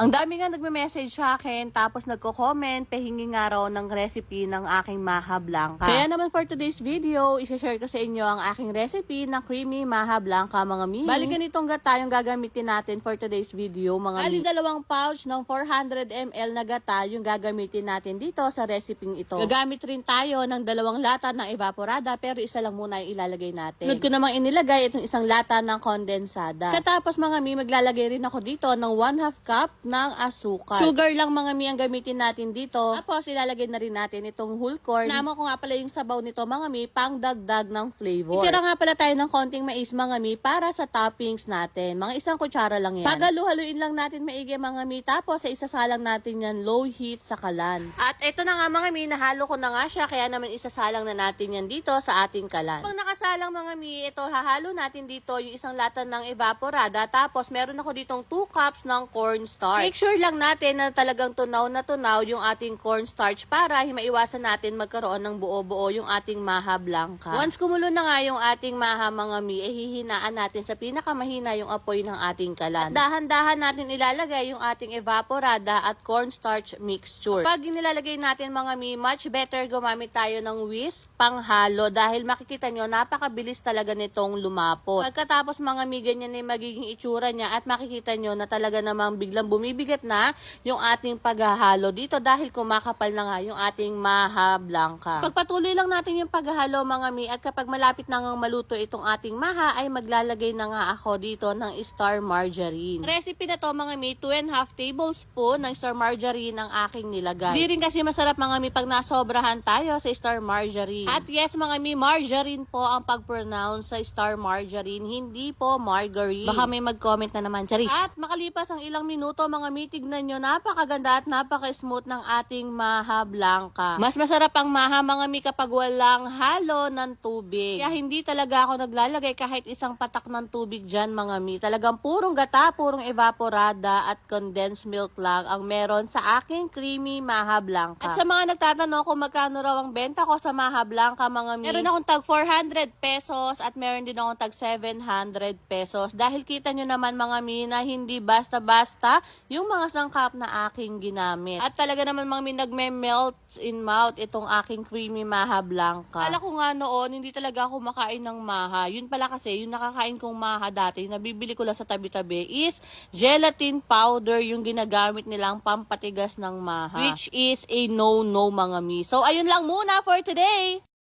Ang dami nga nagme-message sa akin, tapos nagko-comment, pahingi nga raw ng recipe ng aking maha blanca. Kaya naman for today's video, i-share ko sa inyo ang aking recipe ng creamy maha blanca, mga mi. Bali ganitong gata yung gagamitin natin for today's video, mga mi. Dalawang pouch ng 400 ml na gata yung gagamitin natin dito sa recipe ito. Gagamit rin tayo ng 2 lata ng evaporada, pero isa lang muna yung ilalagay natin. Sunod ko namang inilagay itong 1 lata ng kondensada. Katapos mga mi, maglalagay rin ako dito ng 1/2 cup ng asukal. Sugar lang mga mi ang gamitin natin dito. Tapos ilalagay na rin natin itong whole corn. Naman ko nga pala yung sabaw nito mga mi, pang dagdag ng flavor. Itira nga pala tayo ng konting mais mga mi para sa toppings natin. Mga 1 kutsara lang yan. Pagalu-haluin lang natin maigi mga mi. Tapos isasalang natin yan low heat sa kalan. At ito na nga mga mi, nahalo ko na nga siya. Kaya naman isasalang na natin yan dito sa ating kalan. Pag nakasalang mga mi, ito hahalo natin dito yung 1 lata ng evaporada. Tapos meron ako ditong 2 cups ng cornstarch. Make sure lang natin na talagang tunaw na tunaw yung ating cornstarch para maiwasan natin magkaroon ng buo-buo yung ating maha blanca. Once kumulo na nga yung ating maha mga mi, hihinaan natin sa pinakamahina yung apoy ng ating kalan. At dahan-dahan natin ilalagay yung ating evaporada at cornstarch mixture. Pag nilalagay natin mga mi, much better gumamit tayo ng whisk panghalo dahil makikita nyo napakabilis talaga nitong lumapot. Pagkatapos mga mi, ganyan na magiging itsura niya at makikita nyo na talaga namang biglang bumibigat na yung ating paghahalo dito dahil kumakapal na nga yung ating maha blanca. Pagpatuloy lang natin yung paghahalo mga mi, at kapag malapit na ngang maluto itong ating maha ay maglalagay na nga ako dito ng star margarine. Recipe na to mga mi, 2.5 tablespoon ng star margarine ang aking nilagay. Di rin kasi masarap mga mi pag nasobrahan tayo sa star margarine. At yes mga mi, margarine po ang pag-pronounce sa star margarine, hindi po margarine. Baka may mag-comment na naman, charis. At makalipas ang ilang minuto mga mi, tignan nyo, napakaganda at napaka-smooth ng ating maha blanca. Mas masarap ang maha mga mi kapag walang halo ng tubig. Kaya hindi talaga ako naglalagay kahit 1 patak ng tubig dyan mga mi. Talagang purong gata, purong evaporada at condensed milk lang ang meron sa aking creamy maha blanca. At sa mga nagtatanong kung magkano raw ang benta ko sa maha blanca mga mi, meron akong tag 400 pesos at meron din akong tag 700 pesos. Dahil kita nyo naman mga mi na hindi basta-basta yung mga sangkap na aking ginamit. At talaga naman mga mi, nagme-melt in mouth itong aking creamy maha blanca. Kala ko nga noon, hindi talaga ako makain ng maha. Yun pala kasi, yung nakakain kong maha dati, nabibili ko lang sa tabi-tabi is gelatin powder yung ginagamit nilang pampatigas ng maha. Which is a no-no mga mi. So, ayun lang muna for today!